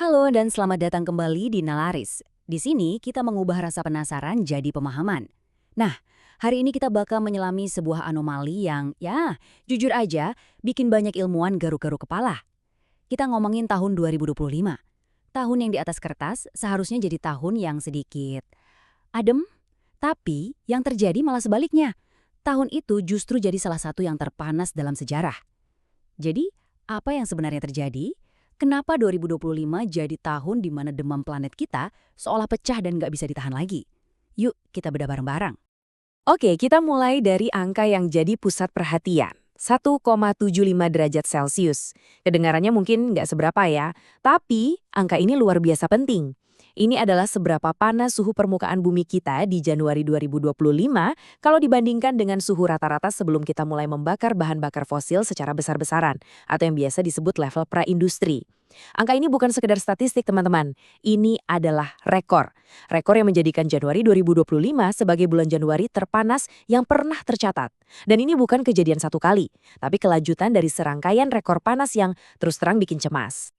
Halo dan selamat datang kembali di Nalaris. Di sini kita mengubah rasa penasaran jadi pemahaman. Nah, hari ini kita bakal menyelami sebuah anomali yang, jujur aja, bikin banyak ilmuwan garuk-garuk kepala. Kita ngomongin tahun 2025. Tahun yang di atas kertas seharusnya jadi tahun yang sedikit adem, tapi yang terjadi malah sebaliknya. Tahun itu justru jadi salah satu yang terpanas dalam sejarah. Jadi, apa yang sebenarnya terjadi? Kenapa 2025 jadi tahun di mana demam planet kita seolah pecah dan nggak bisa ditahan lagi? Yuk, kita bedah bareng-bareng. Oke, kita mulai dari angka yang jadi pusat perhatian. 1,75 derajat Celcius. Kedengarannya mungkin nggak seberapa ya, tapi angka ini luar biasa penting. Ini adalah seberapa panas suhu permukaan bumi kita di Januari 2025 kalau dibandingkan dengan suhu rata-rata sebelum kita mulai membakar bahan bakar fosil secara besar-besaran, atau yang biasa disebut level pra-industri. Angka ini bukan sekedar statistik, teman-teman. Ini adalah rekor. Rekor yang menjadikan Januari 2025 sebagai bulan Januari terpanas yang pernah tercatat. Dan ini bukan kejadian satu kali, tapi kelanjutan dari serangkaian rekor panas yang terus terang bikin cemas.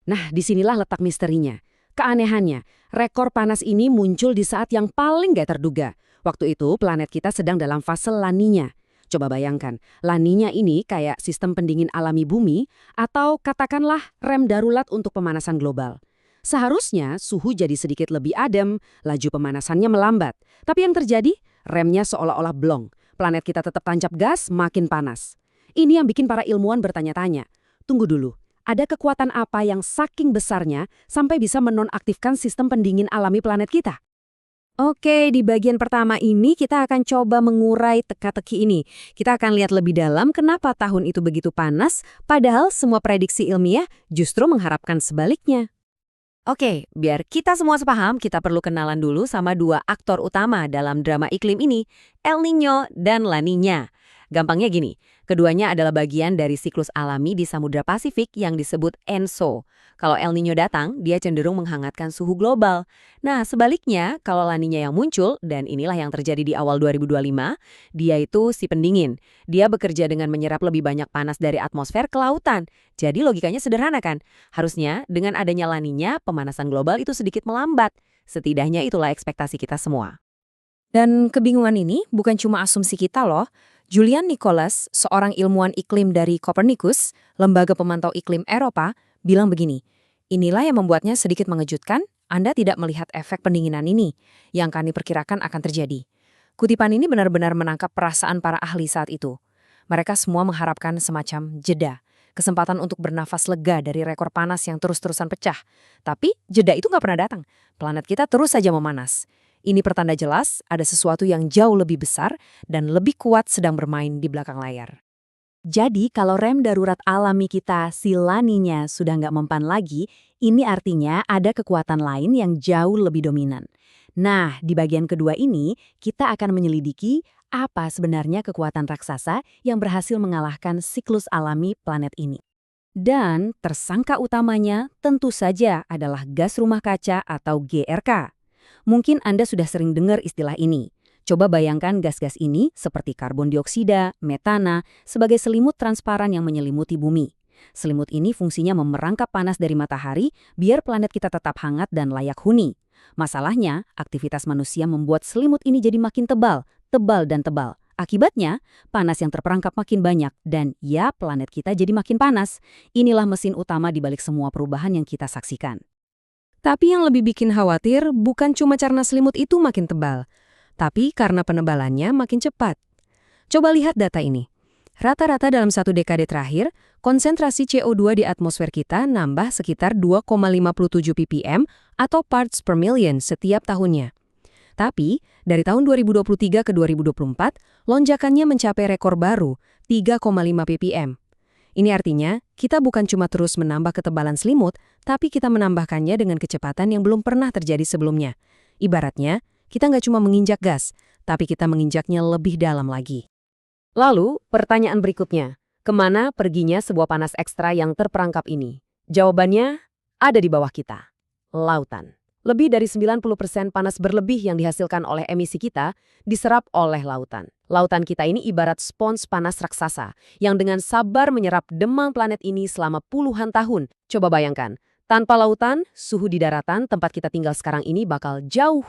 Nah, disinilah letak misterinya. Keanehannya, rekor panas ini muncul di saat yang paling gak terduga. Waktu itu planet kita sedang dalam fase La Niña. Coba bayangkan, La Niña ini kayak sistem pendingin alami bumi atau katakanlah rem darurat untuk pemanasan global. Seharusnya suhu jadi sedikit lebih adem, laju pemanasannya melambat. Tapi yang terjadi, remnya seolah-olah blong. Planet kita tetap tancap gas, makin panas. Ini yang bikin para ilmuwan bertanya-tanya. Tunggu dulu, ada kekuatan apa yang saking besarnya sampai bisa menonaktifkan sistem pendingin alami planet kita? Oke, di bagian pertama ini kita akan coba mengurai teka-teki ini. Kita akan lihat lebih dalam kenapa tahun itu begitu panas, padahal semua prediksi ilmiah justru mengharapkan sebaliknya. Oke, biar kita semua sepaham, kita perlu kenalan dulu sama dua aktor utama dalam drama iklim ini, El Niño dan La Niña. Gampangnya gini, keduanya adalah bagian dari siklus alami di Samudra Pasifik yang disebut ENSO. Kalau El Niño datang, dia cenderung menghangatkan suhu global. Nah, sebaliknya, kalau La Niña yang muncul, dan inilah yang terjadi di awal 2025, dia itu si pendingin. Dia bekerja dengan menyerap lebih banyak panas dari atmosfer ke lautan. Jadi logikanya sederhana kan? Harusnya dengan adanya La Niña, pemanasan global itu sedikit melambat. Setidaknya itulah ekspektasi kita semua. Dan kebingungan ini bukan cuma asumsi kita loh. Julian Nicholas, seorang ilmuwan iklim dari Copernicus, lembaga pemantau iklim Eropa, bilang begini, inilah yang membuatnya sedikit mengejutkan, Anda tidak melihat efek pendinginan ini, yang kami perkirakan akan terjadi. Kutipan ini benar-benar menangkap perasaan para ahli saat itu. Mereka semua mengharapkan semacam jeda, kesempatan untuk bernafas lega dari rekor panas yang terus-terusan pecah. Tapi jeda itu nggak pernah datang, planet kita terus saja memanas. Ini pertanda jelas ada sesuatu yang jauh lebih besar dan lebih kuat sedang bermain di belakang layar. Jadi kalau rem darurat alami kita si La Niña sudah nggak mempan lagi, ini artinya ada kekuatan lain yang jauh lebih dominan. Nah, di bagian kedua ini kita akan menyelidiki apa sebenarnya kekuatan raksasa yang berhasil mengalahkan siklus alami planet ini. Dan tersangka utamanya tentu saja adalah gas rumah kaca atau GRK. Mungkin Anda sudah sering dengar istilah ini. Coba bayangkan gas-gas ini seperti karbon dioksida, metana, sebagai selimut transparan yang menyelimuti bumi. Selimut ini fungsinya memerangkap panas dari matahari biar planet kita tetap hangat dan layak huni. Masalahnya, aktivitas manusia membuat selimut ini jadi makin tebal, tebal dan tebal. Akibatnya, panas yang terperangkap makin banyak dan ya planet kita jadi makin panas. Inilah mesin utama di balik semua perubahan yang kita saksikan. Tapi yang lebih bikin khawatir bukan cuma karena selimut itu makin tebal, tapi karena penebalannya makin cepat. Coba lihat data ini. Rata-rata dalam satu dekade terakhir, konsentrasi CO2 di atmosfer kita nambah sekitar 2,57 ppm atau parts per million setiap tahunnya. Tapi, dari tahun 2023 ke 2024, lonjakannya mencapai rekor baru, 3,5 ppm. Ini artinya, kita bukan cuma terus menambah ketebalan selimut, tapi kita menambahkannya dengan kecepatan yang belum pernah terjadi sebelumnya. Ibaratnya, kita nggak cuma menginjak gas, tapi kita menginjaknya lebih dalam lagi. Lalu, pertanyaan berikutnya, kemana perginya sebuah panas ekstra yang terperangkap ini? Jawabannya ada di bawah kita, lautan. Lebih dari 90% panas berlebih yang dihasilkan oleh emisi kita diserap oleh lautan. Lautan kita ini ibarat spons panas raksasa yang dengan sabar menyerap demam planet ini selama puluhan tahun. Coba bayangkan, Tanpa lautan, suhu di daratan tempat kita tinggal sekarang ini bakal jauh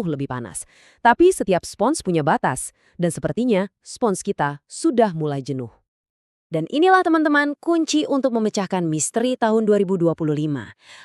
lebih panas. Tapi setiap spons punya batas, dan sepertinya spons kita sudah mulai jenuh. Dan inilah teman-teman kunci untuk memecahkan misteri tahun 2025.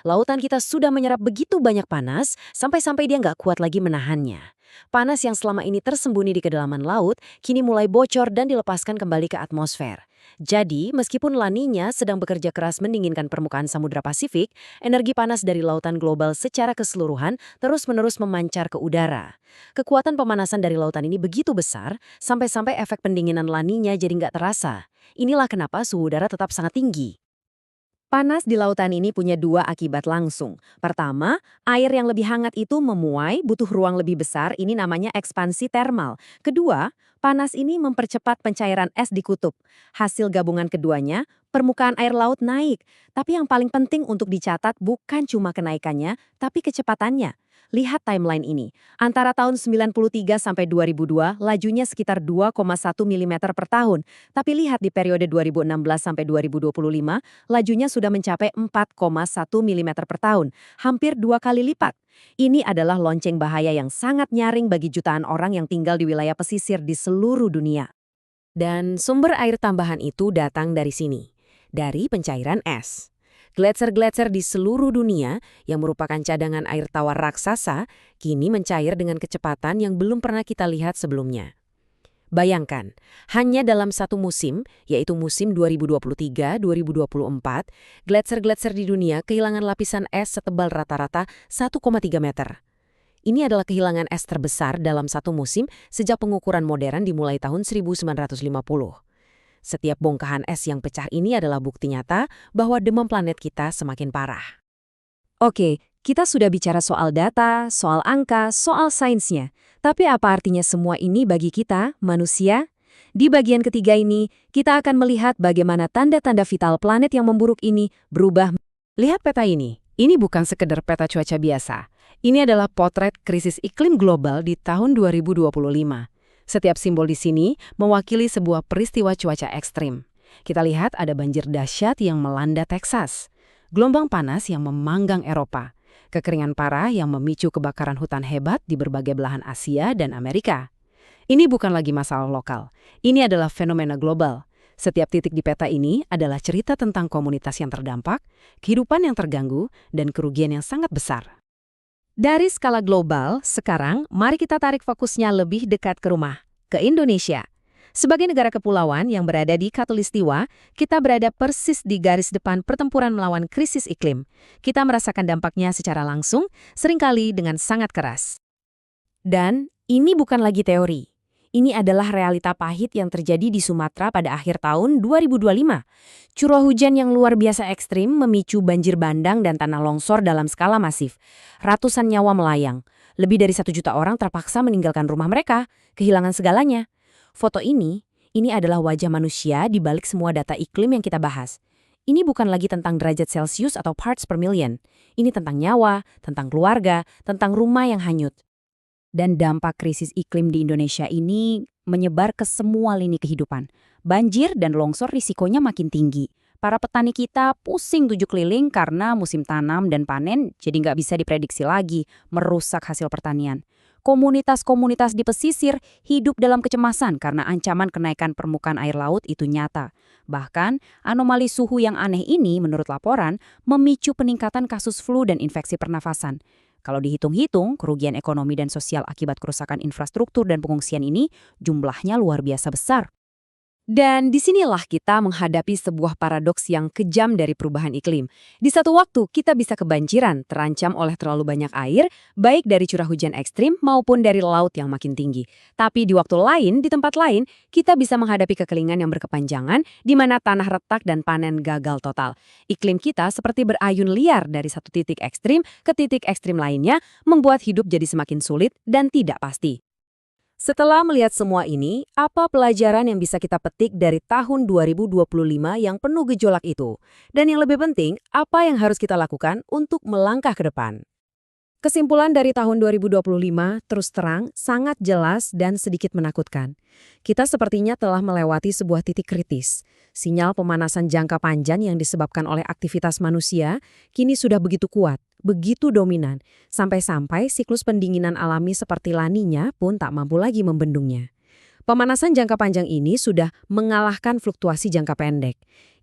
Lautan kita sudah menyerap begitu banyak panas, sampai-sampai dia nggak kuat lagi menahannya. Panas yang selama ini tersembunyi di kedalaman laut, kini mulai bocor dan dilepaskan kembali ke atmosfer. Jadi, meskipun La Niña sedang bekerja keras mendinginkan permukaan Samudra Pasifik, energi panas dari lautan global secara keseluruhan terus-menerus memancar ke udara. Kekuatan pemanasan dari lautan ini begitu besar, sampai-sampai efek pendinginan La Niña jadi nggak terasa. Inilah kenapa suhu udara tetap sangat tinggi. Panas di lautan ini punya dua akibat langsung. Pertama, air yang lebih hangat itu memuai, butuh ruang lebih besar, ini namanya ekspansi termal. Kedua, panas ini mempercepat pencairan es di kutub. Hasil gabungan keduanya, permukaan air laut naik. Tapi yang paling penting untuk dicatat bukan cuma kenaikannya, tapi kecepatannya. Lihat timeline ini. Antara tahun 93 sampai 2002, lajunya sekitar 2,1 mm per tahun. Tapi lihat di periode 2016 sampai 2025, lajunya sudah mencapai 4,1 mm per tahun. Hampir 2 kali lipat. Ini adalah lonceng bahaya yang sangat nyaring bagi jutaan orang yang tinggal di wilayah pesisir di seluruh dunia. Dan sumber air tambahan itu datang dari sini, dari pencairan es. Gletser-gletser di seluruh dunia yang merupakan cadangan air tawar raksasa kini mencair dengan kecepatan yang belum pernah kita lihat sebelumnya. Bayangkan, hanya dalam satu musim, yaitu musim 2023-2024, gletser-gletser di dunia kehilangan lapisan es setebal rata-rata 1,3 meter. Ini adalah kehilangan es terbesar dalam satu musim sejak pengukuran modern dimulai tahun 1950. Setiap bongkahan es yang pecah ini adalah bukti nyata bahwa demam planet kita semakin parah. Oke, kita sudah bicara soal data, soal angka, soal sainsnya. Tapi apa artinya semua ini bagi kita, manusia? Di bagian ketiga ini, kita akan melihat bagaimana tanda-tanda vital planet yang memburuk ini berubah. Lihat peta ini. Ini bukan sekedar peta cuaca biasa. Ini adalah potret krisis iklim global di tahun 2025. Setiap simbol di sini mewakili sebuah peristiwa cuaca ekstrim. Kita lihat ada banjir dahsyat yang melanda Texas, gelombang panas yang memanggang Eropa, kekeringan parah yang memicu kebakaran hutan hebat di berbagai belahan Asia dan Amerika. Ini bukan lagi masalah lokal, ini adalah fenomena global. Setiap titik di peta ini adalah cerita tentang komunitas yang terdampak, kehidupan yang terganggu, dan kerugian yang sangat besar. Dari skala global, sekarang mari kita tarik fokusnya lebih dekat ke rumah, ke Indonesia. Sebagai negara kepulauan yang berada di Khatulistiwa, kita berada persis di garis depan pertempuran melawan krisis iklim. Kita merasakan dampaknya secara langsung, seringkali dengan sangat keras. Dan ini bukan lagi teori. Ini adalah realita pahit yang terjadi di Sumatera pada akhir tahun 2025. Curah hujan yang luar biasa ekstrim memicu banjir bandang dan tanah longsor dalam skala masif. Ratusan nyawa melayang. Lebih dari 1 juta orang terpaksa meninggalkan rumah mereka, kehilangan segalanya. Foto ini adalah wajah manusia di balik semua data iklim yang kita bahas. Ini bukan lagi tentang derajat Celcius atau parts per million. Ini tentang nyawa, tentang keluarga, tentang rumah yang hanyut. Dan dampak krisis iklim di Indonesia ini menyebar ke semua lini kehidupan. Banjir dan longsor risikonya makin tinggi. Para petani kita pusing 7 keliling karena musim tanam dan panen jadi nggak bisa diprediksi lagi, merusak hasil pertanian. Komunitas-komunitas di pesisir hidup dalam kecemasan karena ancaman kenaikan permukaan air laut itu nyata. Bahkan, anomali suhu yang aneh ini menurut laporan memicu peningkatan kasus flu dan infeksi pernafasan. Kalau dihitung-hitung, kerugian ekonomi dan sosial akibat kerusakan infrastruktur dan pengungsian ini jumlahnya luar biasa besar. Dan disinilah kita menghadapi sebuah paradoks yang kejam dari perubahan iklim. Di satu waktu, kita bisa kebanjiran, terancam oleh terlalu banyak air, baik dari curah hujan ekstrim maupun dari laut yang makin tinggi. Tapi di waktu lain, di tempat lain, kita bisa menghadapi kekeringan yang berkepanjangan, di mana tanah retak dan panen gagal total. Iklim kita seperti berayun liar dari satu titik ekstrim ke titik ekstrim lainnya, membuat hidup jadi semakin sulit dan tidak pasti. Setelah melihat semua ini, apa pelajaran yang bisa kita petik dari tahun 2025 yang penuh gejolak itu? Dan yang lebih penting, apa yang harus kita lakukan untuk melangkah ke depan? Kesimpulan dari tahun 2025 terus terang sangat jelas dan sedikit menakutkan. Kita sepertinya telah melewati sebuah titik kritis. Sinyal pemanasan jangka panjang yang disebabkan oleh aktivitas manusia kini sudah begitu kuat, begitu dominan, sampai-sampai siklus pendinginan alami seperti La Niña pun tak mampu lagi membendungnya. Pemanasan jangka panjang ini sudah mengalahkan fluktuasi jangka pendek.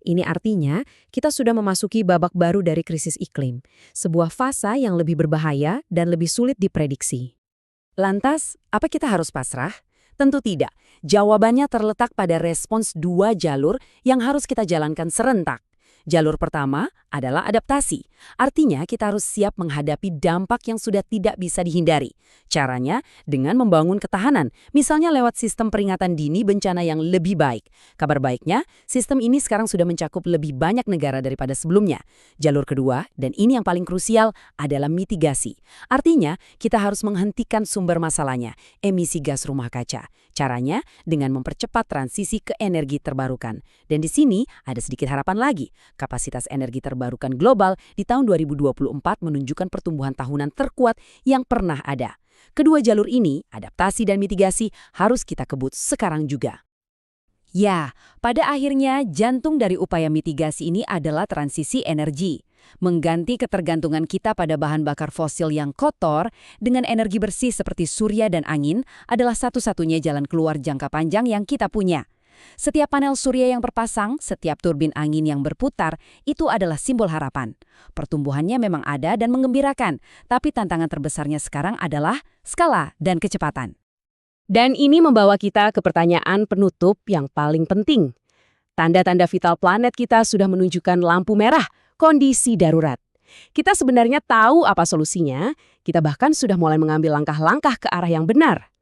Ini artinya kita sudah memasuki babak baru dari krisis iklim, sebuah fase yang lebih berbahaya dan lebih sulit diprediksi. Lantas, apa kita harus pasrah? Tentu tidak. Jawabannya terletak pada respons dua jalur yang harus kita jalankan serentak. Jalur pertama adalah adaptasi. Artinya kita harus siap menghadapi dampak yang sudah tidak bisa dihindari. Caranya dengan membangun ketahanan, misalnya lewat sistem peringatan dini bencana yang lebih baik. Kabar baiknya, sistem ini sekarang sudah mencakup lebih banyak negara daripada sebelumnya. Jalur kedua, dan ini yang paling krusial, adalah mitigasi. Artinya, kita harus menghentikan sumber masalahnya, emisi gas rumah kaca. Caranya dengan mempercepat transisi ke energi terbarukan. Dan di sini ada sedikit harapan lagi. Kapasitas energi terbarukan global di tahun 2024 menunjukkan pertumbuhan tahunan terkuat yang pernah ada. Kedua jalur ini, adaptasi dan mitigasi, harus kita kebut sekarang juga. Ya, pada akhirnya jantung dari upaya mitigasi ini adalah transisi energi. Mengganti ketergantungan kita pada bahan bakar fosil yang kotor dengan energi bersih seperti surya dan angin adalah satu-satunya jalan keluar jangka panjang yang kita punya. Setiap panel surya yang terpasang, setiap turbin angin yang berputar, itu adalah simbol harapan. Pertumbuhannya memang ada dan menggembirakan, tapi tantangan terbesarnya sekarang adalah skala dan kecepatan. Dan ini membawa kita ke pertanyaan penutup yang paling penting. Tanda-tanda vital planet kita sudah menunjukkan lampu merah, kondisi darurat. Kita sebenarnya tahu apa solusinya, kita bahkan sudah mulai mengambil langkah-langkah ke arah yang benar.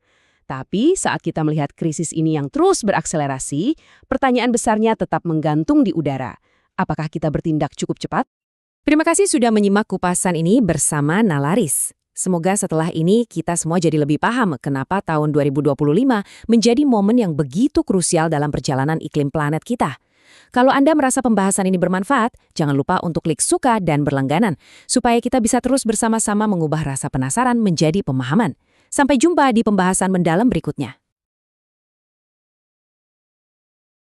Tapi saat kita melihat krisis ini yang terus berakselerasi, pertanyaan besarnya tetap menggantung di udara. Apakah kita bertindak cukup cepat? Terima kasih sudah menyimak kupasan ini bersama Nalaris. Semoga setelah ini kita semua jadi lebih paham kenapa tahun 2025 menjadi momen yang begitu krusial dalam perjalanan iklim planet kita. Kalau Anda merasa pembahasan ini bermanfaat, jangan lupa untuk klik suka dan berlangganan, supaya kita bisa terus bersama-sama mengubah rasa penasaran menjadi pemahaman. Sampai jumpa di pembahasan mendalam berikutnya.